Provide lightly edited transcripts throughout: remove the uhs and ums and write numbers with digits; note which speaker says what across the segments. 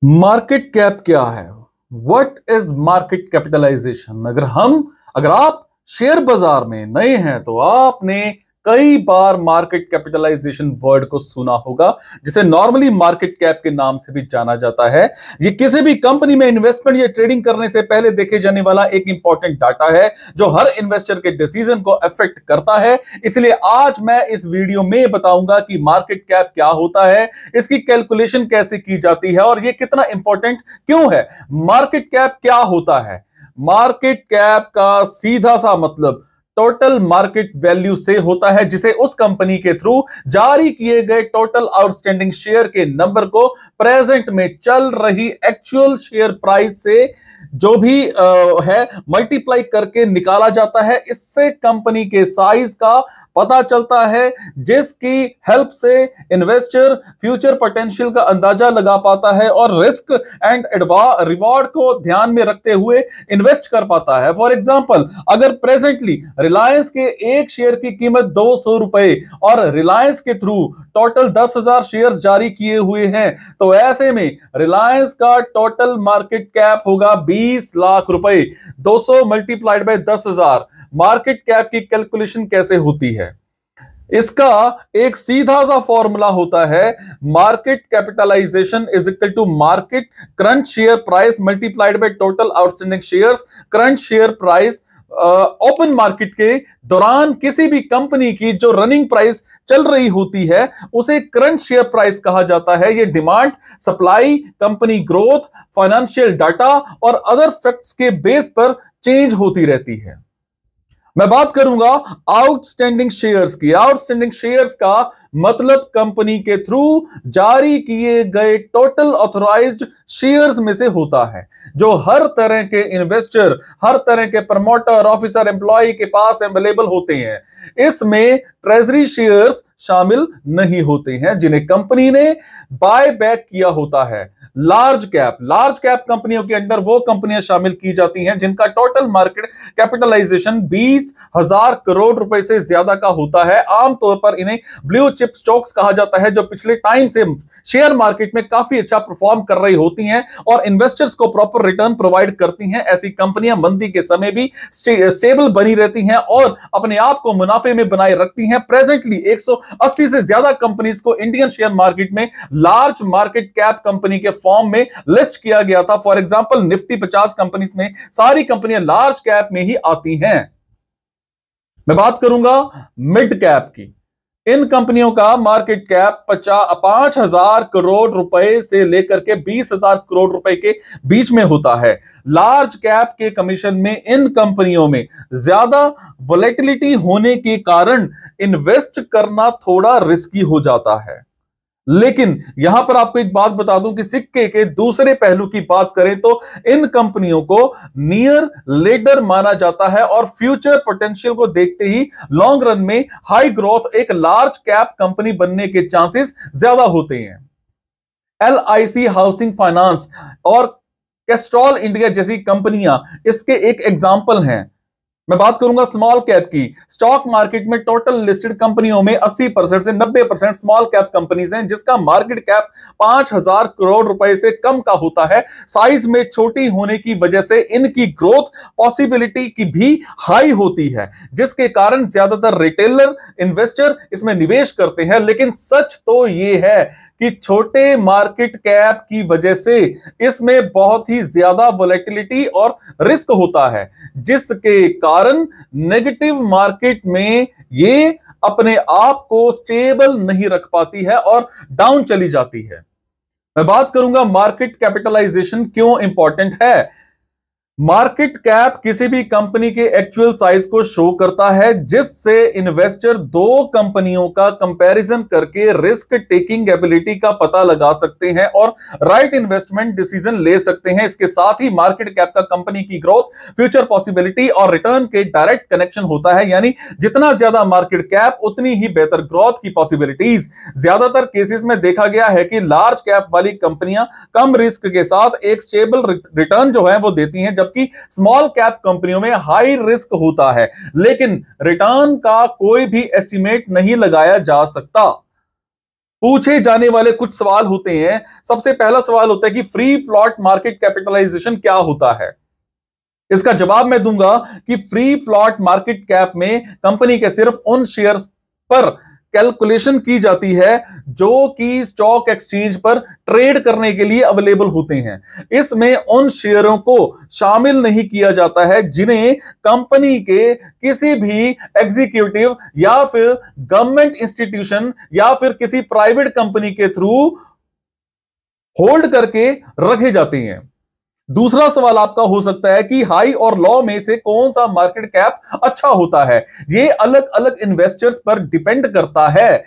Speaker 1: Market cap क्या है? What is market capitalization? अगर आप शेयर बाजार में नए हैं तो आपने कई बार मार्केट कैपिटलाइजेशन वर्ड को सुना होगा, जिसे नॉर्मली मार्केट कैप के नाम से भी जाना जाता है। ये किसी भी कंपनी में इन्वेस्टमेंट या ट्रेडिंग करने से पहले देखे जाने वाला एक इंपॉर्टेंट डाटा है जो हर इन्वेस्टर के डिसीजन को अफेक्ट करता है। इसलिए आज मैं इस वीडियो में बताऊंगा कि मार्केट कैप क्या होता है, इसकी कैलकुलेशन कैसे की जाती है और यह कितना इंपॉर्टेंट क्यों है। मार्केट कैप क्या होता है? मार्केट कैप का सीधा सा मतलब टोटल मार्केट वैल्यू से होता है, जिसे उस कंपनी के थ्रू जारी किए गए टोटल आउटस्टैंडिंग शेयर के नंबर को प्रेजेंट में चल रही एक्चुअल शेयर प्राइस से जो भी है मल्टीप्लाई करके निकाला जाता है। इससे कंपनी के साइज का पता चलता है, जिसकी हेल्प से इन्वेस्टर फ्यूचर पोटेंशियल का अंदाजा लगा पाता है और रिस्क एंड रिवॉर्ड को ध्यान में रखते हुए इन्वेस्ट कर पाता है। फॉर एग्जांपल, अगर प्रेजेंटली रिलायंस के एक शेयर की कीमत 200 रुपए और रिलायंस के थ्रू टोटल 10,000 शेयर्स जारी किए हुए हैं, तो ऐसे में रिलायंस का टोटल मार्केट कैप होगा 20 लाख रुपए। 200 मल्टीप्लाइड बाय 10,000। मार्केट कैप की कैलकुलेशन कैसे होती है? इसका एक सीधा सा फॉर्मूला होता है, market capitalization is equal to market current share price multiplied by total outstanding shares. Current share price open market के दौरान किसी भी कंपनी की जो रनिंग प्राइस चल रही होती है उसे करंट शेयर प्राइस कहा जाता है। यह demand, supply, company growth, financial data और अदर फैक्ट्स के बेस पर चेंज होती रहती है। मैं बात करूंगा आउटस्टैंडिंग शेयर्स की। आउटस्टैंडिंग शेयर्स का मतलब कंपनी के थ्रू जारी किए गए टोटल ऑथराइज्ड शेयर्स में से होता है, जो हर तरह के इन्वेस्टर, हर तरह के प्रमोटर, ऑफिसर, एम्प्लॉय के पास अवेलेबल होते हैं। इसमें ट्रेजरी शेयर्स शामिल नहीं होते हैं, जिन्हें कंपनी ने बाय बैक किया होता है। लार्ज कैप कंपनियों के अंदर वो कंपनियां शामिल की जाती हैं जिनका टोटल मार्केट कैपिटलाइजेशन 20,000 करोड़ रुपए से ज्यादा का होता है। आमतौर पर इन्हें ब्लू चिप स्टॉक्स कहा जाता है, जो पिछले टाइम से शेयर मार्केट में काफी अच्छा परफॉर्म कर रही होती हैं और इन्वेस्टर्स को प्रॉपर रिटर्न प्रोवाइड करती हैं। ऐसी कंपनियां मंदी के समय भी स्टेबल बनी रहती हैं और अपने आप को मुनाफे में बनाए रखती हैं। प्रेजेंटली 180 से ज्यादा कंपनीज को इंडियन शेयर मार्केट में लार्ज मार्केट कैप कंपनी के फॉर्म में लिस्ट किया गया था। फॉर एग्जांपल, निफ्टी 50 कंपनीज में सारी कंपनियां लार्ज कैप में ही आती हैं। मैं बात करूंगा मिड कैप की। इन कंपनियों का मार्केट कैप 5,000 करोड़ रुपए से लेकर के 20,000 करोड़ रुपए के बीच में होता है। लार्ज कैप के कमीशन में इन कंपनियों में ज्यादा वोलेटिलिटी होने के कारण इन्वेस्ट करना थोड़ा रिस्की हो जाता है। लेकिन यहां पर आपको एक बात बता दूं कि सिक्के के दूसरे पहलू की बात करें तो इन कंपनियों को नियर लीडर माना जाता है और फ्यूचर पोटेंशियल को देखते ही लॉन्ग रन में हाई ग्रोथ एक लार्ज कैप कंपनी बनने के चांसेस ज्यादा होते हैं। LIC हाउसिंग फाइनेंस और कैस्ट्रॉल इंडिया जैसी कंपनियां इसके एक एग्जाम्पल हैं। मैं बात करूंगा स्मॉल कैप की। स्टॉक मार्केट में टोटल लिस्टेड कंपनियों में 80% से 90% स्मॉल कैप कंपनीज हैं, जिसका मार्केट कैप 5,000 करोड़ रुपए से कम का होता है। साइज में छोटी होने की वजह से इनकी ग्रोथ पॉसिबिलिटी की भी हाई होती है, जिसके कारण ज्यादातर रिटेलर इन्वेस्टर इसमें निवेश करते हैं। लेकिन सच तो यह है कि छोटे मार्केट कैप की वजह से इसमें बहुत ही ज्यादा वोलेटिलिटी और रिस्क होता है, जिसके कारण नेगेटिव मार्केट में ये अपने आप को स्टेबल नहीं रख पाती है और डाउन चली जाती है। मैं बात करूंगा मार्केट कैपिटलाइजेशन क्यों इंपॉर्टेंट है। मार्केट कैप किसी भी कंपनी के एक्चुअल साइज को शो करता है, जिससे इन्वेस्टर दो कंपनियों का कंपैरिजन करके रिस्क टेकिंग एबिलिटी का पता लगा सकते हैं और राइट इन्वेस्टमेंट डिसीजन ले सकते हैं। इसके साथ ही मार्केट कैप का कंपनी की ग्रोथ, फ्यूचर पॉसिबिलिटी और रिटर्न के डायरेक्ट कनेक्शन होता है, यानी जितना ज्यादा मार्केट कैप उतनी ही बेहतर ग्रोथ की पॉसिबिलिटीज। ज्यादातर केसेस में देखा गया है कि लार्ज कैप वाली कंपनियां कम रिस्क के साथ एक स्टेबल रिटर्न जो है वो देती हैं, जबकि स्मॉल कैप कंपनियों में हाई रिस्क होता है, लेकिन रिटर्न का कोई भी एस्टिमेट नहीं लगाया जा सकता। पूछे जाने वाले कुछ सवाल होते हैं। सबसे पहला सवाल होता है कि फ्री फ्लोट मार्केट कैपिटलाइजेशन क्या होता है। इसका जवाब मैं दूंगा कि फ्री फ्लोट मार्केट कैप में कंपनी के सिर्फ उन शेयर्स पर कैलकुलेशन की जाती है जो कि स्टॉक एक्सचेंज पर ट्रेड करने के लिए अवेलेबल होते हैं। इसमें उन शेयरों को शामिल नहीं किया जाता है जिन्हें कंपनी के किसी भी एग्जीक्यूटिव या फिर गवर्नमेंट इंस्टीट्यूशन या फिर किसी प्राइवेट कंपनी के थ्रू होल्ड करके रखे जाते हैं। दूसरा सवाल आपका हो सकता है कि हाई और लॉ में से कौन सा मार्केट कैप अच्छा होता है। यह अलग अलग इन्वेस्टर्स पर डिपेंड करता है।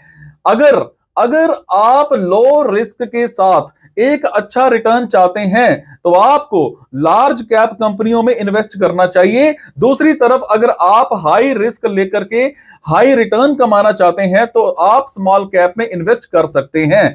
Speaker 1: अगर अगर आप लो रिस्क के साथ एक अच्छा रिटर्न चाहते हैं तो आपको लार्ज कैप कंपनियों में इन्वेस्ट करना चाहिए। दूसरी तरफ अगर आप हाई रिस्क लेकर के हाई रिटर्न कमाना चाहते हैं तो आप स्मॉल कैप में इन्वेस्ट कर सकते हैं।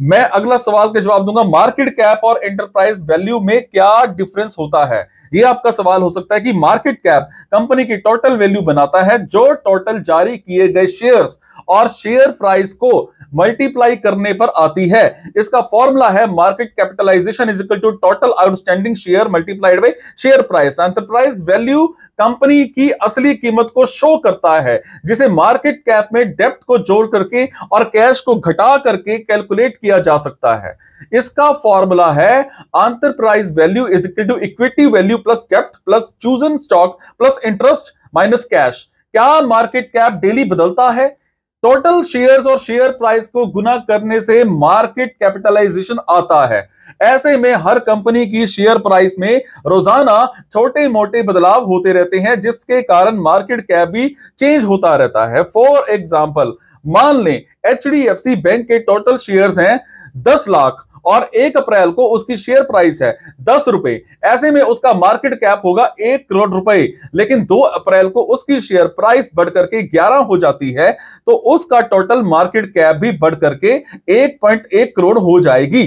Speaker 1: मैं अगला सवाल का जवाब दूंगा, मार्केट कैप और एंटरप्राइज वैल्यू में क्या डिफरेंस होता है। यह आपका सवाल हो सकता है कि मार्केट कैप कंपनी की टोटल वैल्यू बनाता है जो टोटल जारी किए गए शेयर्स और शेयर प्राइस को मल्टीप्लाई करने पर आती है। इसका फॉर्मूला है market capitalization is equal to total outstanding share multiplied by share price. Enterprise value company की असली कीमत को शो करता है जिसे मार्केट कैप में डेप्थ को जोड़ करके और कैश को घटा करके कैलकुलेट किया जा सकता है। इसका फॉर्मूला है enterprise value is equal to equity value plus डेप्थ plus chosen stock plus interest minus cash. क्या मार्केट कैप डेली बदलता है? टोटल शेयर्स और शेयर प्राइस को गुना करने से मार्केट कैपिटलाइजेशन आता है। ऐसे में हर कंपनी की शेयर प्राइस में रोजाना छोटे मोटे बदलाव होते रहते हैं जिसके कारण मार्केट कैप भी चेंज होता रहता है। फॉर एग्जांपल, मान लें एचडीएफसी बैंक के टोटल शेयर्स हैं 10 लाख और 1 अप्रैल को उसकी शेयर प्राइस है 10 रुपए। ऐसे में उसका मार्केट कैप होगा 1 करोड़ रुपए। लेकिन 2 अप्रैल को उसकी शेयर प्राइस बढ़ करके 11 हो जाती है तो उसका टोटल मार्केट कैप भी बढ़ करके 1.1 करोड़ हो जाएगी।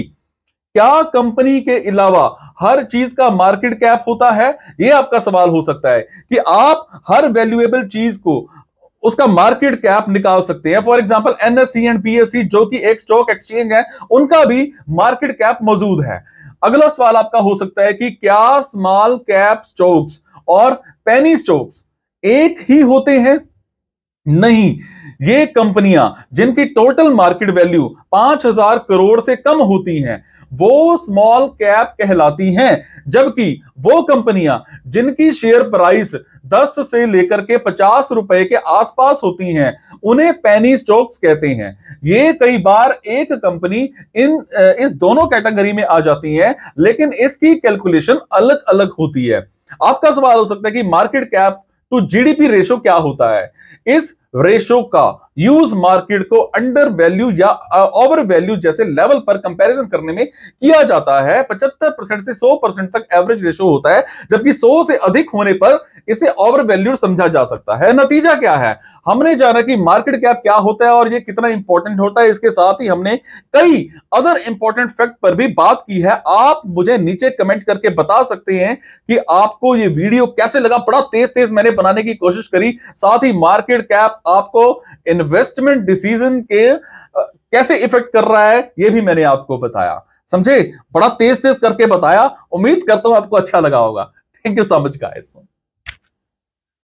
Speaker 1: क्या कंपनी के अलावा हर चीज का मार्केट कैप होता है? यह आपका सवाल हो सकता है कि आप हर वैल्यूएबल चीज को उसका मार्केट कैप निकाल सकते हैं। For example NSC and PSC जो कि एक स्टॉक एक्सचेंज है उनका भी मार्केट कैप मौजूद है। अगला सवाल आपका हो सकता है कि क्या स्मॉल कैप स्टॉक्स और पेनी स्टॉक्स एक ही होते हैं? नहीं, ये कंपनियां जिनकी टोटल मार्केट वैल्यू 5000 करोड़ से कम होती हैं वो स्मॉल कैप कहलाती हैं, जबकि वो कंपनियां जिनकी शेयर प्राइस 10 से लेकर के 50 रुपए के आसपास होती हैं उन्हें पेनी स्टॉक्स कहते हैं। ये कई बार एक कंपनी इस दोनों कैटेगरी में आ जाती है लेकिन इसकी कैलकुलेशन अलग अलग होती है। आपका सवाल हो सकता है कि market cap to GDP ratio क्या होता है। इस रेशो का यूज मार्केट को अंडर वैल्यू या ओवर वैल्यू जैसे लेवल पर कंपैरिजन करने में किया जाता है। 75% से 100% तक एवरेज रेशो होता है, जबकि 100 से अधिक होने पर इसे ओवर वैल्यू समझा जा सकता है। नतीजा क्या है? हमने जाना कि मार्केट कैप क्या होता है और यह कितना इंपॉर्टेंट होता है। इसके साथ ही हमने कई अदर इंपॉर्टेंट फैक्ट पर भी बात की है। आप मुझे नीचे कमेंट करके बता सकते हैं कि आपको यह वीडियो कैसे लगा। बड़ा तेज तेज मैंने बनाने की कोशिश करी, साथ ही मार्केट कैप आपको इन्वेस्टमेंट डिसीजन के कैसे इफेक्ट कर रहा है यह भी मैंने आपको बताया। समझे? बड़ा तेज तेज करके बताया। उम्मीद करता हूं आपको अच्छा लगा होगा। Thank you so much guys.